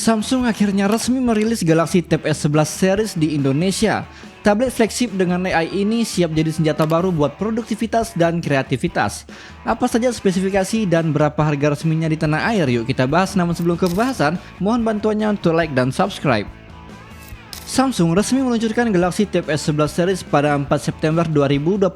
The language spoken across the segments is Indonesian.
Samsung akhirnya resmi merilis Galaxy Tab S11 series di Indonesia. Tablet flagship dengan AI ini siap jadi senjata baru buat produktivitas dan kreativitas. Apa saja spesifikasi dan berapa harga resminya di tanah air? Yuk kita bahas, namun sebelum ke pembahasan, mohon bantuannya untuk like dan subscribe. Samsung resmi meluncurkan Galaxy Tab S11 series pada 4 September 2025.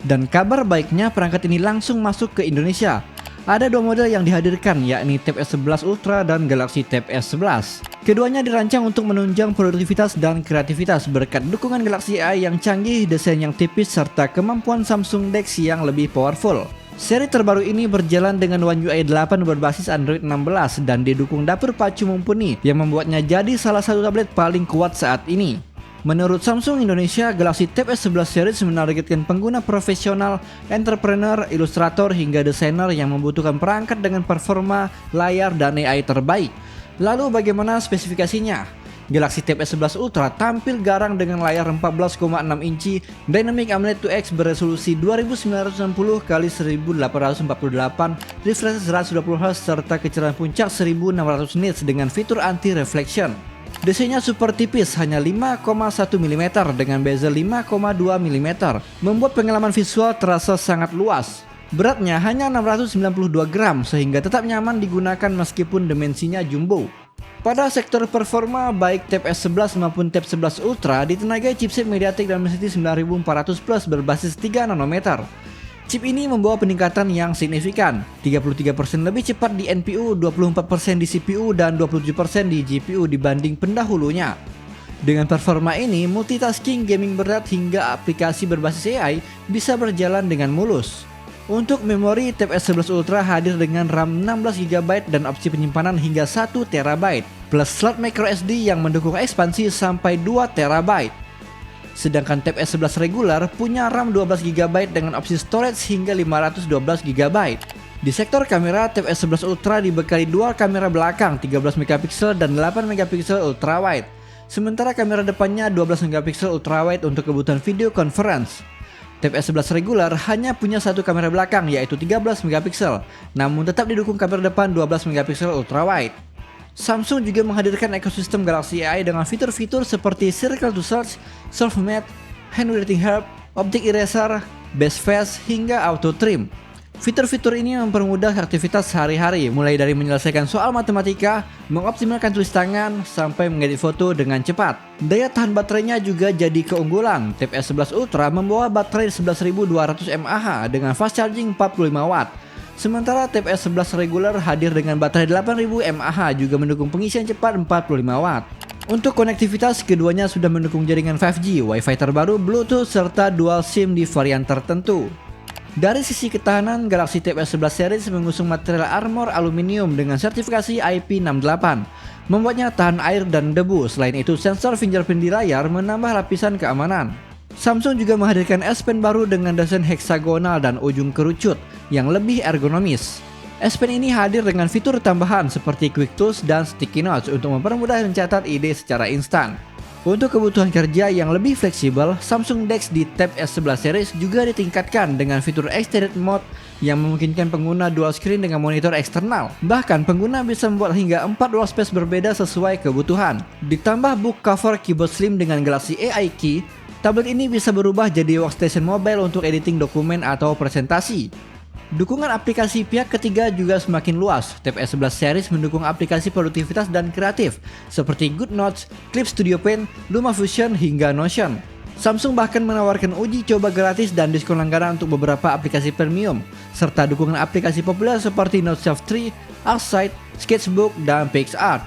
Dan kabar baiknya perangkat ini langsung masuk ke Indonesia. Ada dua model yang dihadirkan, yakni Tab S11 Ultra dan Galaxy Tab S11. Keduanya dirancang untuk menunjang produktivitas dan kreativitas berkat dukungan Galaxy AI yang canggih, desain yang tipis, serta kemampuan Samsung DeX yang lebih powerful. Seri terbaru ini berjalan dengan One UI 8 berbasis Android 16 dan didukung dapur pacu mumpuni yang membuatnya jadi salah satu tablet paling kuat saat ini. Menurut Samsung Indonesia, Galaxy Tab S11 series menargetkan pengguna profesional, entrepreneur, ilustrator, hingga desainer yang membutuhkan perangkat dengan performa, layar, dan AI terbaik. Lalu bagaimana spesifikasinya? Galaxy Tab S11 Ultra tampil garang dengan layar 14,6 inci Dynamic AMOLED 2X beresolusi 2960x1848, refresh 120Hz serta kecerahan puncak 1600 nits dengan fitur anti-reflection. Desainnya super tipis, hanya 5,1 mm dengan bezel 5,2 mm, membuat pengalaman visual terasa sangat luas. Beratnya hanya 692 gram sehingga tetap nyaman digunakan meskipun dimensinya jumbo. Pada sektor performa, baik Tab S11 maupun Tab 11 Ultra ditenagai chipset MediaTek Dimensity 9400 Plus berbasis 3 nanometer. Chip ini membawa peningkatan yang signifikan, 33% lebih cepat di NPU, 24% di CPU, dan 27% di GPU dibanding pendahulunya. Dengan performa ini, multitasking, gaming berat, hingga aplikasi berbasis AI bisa berjalan dengan mulus. Untuk memori, Tab S11 Ultra hadir dengan RAM 16GB dan opsi penyimpanan hingga 1TB, plus slot microSD yang mendukung ekspansi sampai 2TB. Sedangkan Tab S11 regular punya RAM 12GB dengan opsi storage hingga 512GB. Di sektor kamera, Tab S11 Ultra dibekali dual kamera belakang 13MP dan 8MP ultrawide. Sementara kamera depannya 12MP ultrawide untuk kebutuhan video conference. Tab S11 regular hanya punya satu kamera belakang yaitu 13MP, namun tetap didukung kamera depan 12MP ultrawide. Samsung juga menghadirkan ekosistem Galaxy AI dengan fitur-fitur seperti Circle to Search, Solve Math, Handwriting Help, Optic Eraser, Best Face, hingga Auto Trim. Fitur-fitur ini mempermudah aktivitas sehari-hari, mulai dari menyelesaikan soal matematika, mengoptimalkan tulis tangan, sampai mengedit foto dengan cepat. Daya tahan baterainya juga jadi keunggulan. Tab S11 Ultra membawa baterai 11.200 mAh dengan fast charging 45W. Sementara Tab S11 regular hadir dengan baterai 8000 mAh juga mendukung pengisian cepat 45W. Untuk konektivitas, keduanya sudah mendukung jaringan 5G, Wi-Fi terbaru, Bluetooth, serta dual SIM di varian tertentu. Dari sisi ketahanan, Galaxy Tab S11 series mengusung material armor aluminium dengan sertifikasi IP68, membuatnya tahan air dan debu. Selain itu, sensor fingerprint di layar menambah lapisan keamanan. Samsung juga menghadirkan S Pen baru dengan desain heksagonal dan ujung kerucut yang lebih ergonomis. S Pen ini hadir dengan fitur tambahan seperti Quick Tools dan Sticky Notes untuk mempermudah mencatat ide secara instan. Untuk kebutuhan kerja yang lebih fleksibel, Samsung DeX di Tab S11 series juga ditingkatkan dengan fitur Extended Mode yang memungkinkan pengguna dual screen dengan monitor eksternal. Bahkan pengguna bisa membuat hingga 4 workspace berbeda sesuai kebutuhan. Ditambah book cover keyboard slim dengan Galaxy AI Key, tablet ini bisa berubah jadi workstation mobile untuk editing dokumen atau presentasi. Dukungan aplikasi pihak ketiga juga semakin luas. Tab S11 series mendukung aplikasi produktivitas dan kreatif seperti GoodNotes, Clip Studio Paint, LumaFusion, hingga Notion. Samsung bahkan menawarkan uji coba gratis dan diskon langganan untuk beberapa aplikasi premium, serta dukungan aplikasi populer seperti Noteself 3, Artsight, Sketchbook, dan PixArt.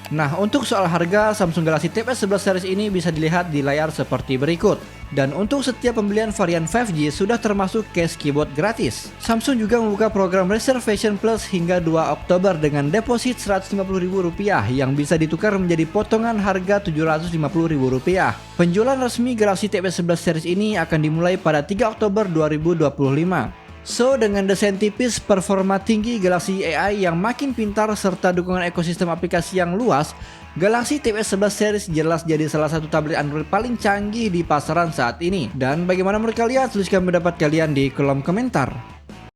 Nah, untuk soal harga, Samsung Galaxy Tab S11 series ini bisa dilihat di layar seperti berikut. Dan untuk setiap pembelian varian 5G sudah termasuk case keyboard gratis. Samsung juga membuka program Reservation Plus hingga 2 Oktober dengan deposit Rp150.000 yang bisa ditukar menjadi potongan harga Rp750.000. Penjualan resmi Galaxy Tab S11 series ini akan dimulai pada 3 Oktober 2025. So, dengan desain tipis, performa tinggi, Galaxy AI yang makin pintar, serta dukungan ekosistem aplikasi yang luas, Galaxy Tab S11 series jelas jadi salah satu tablet Android paling canggih di pasaran saat ini. Dan bagaimana menurut kalian? Tuliskan pendapat kalian di kolom komentar.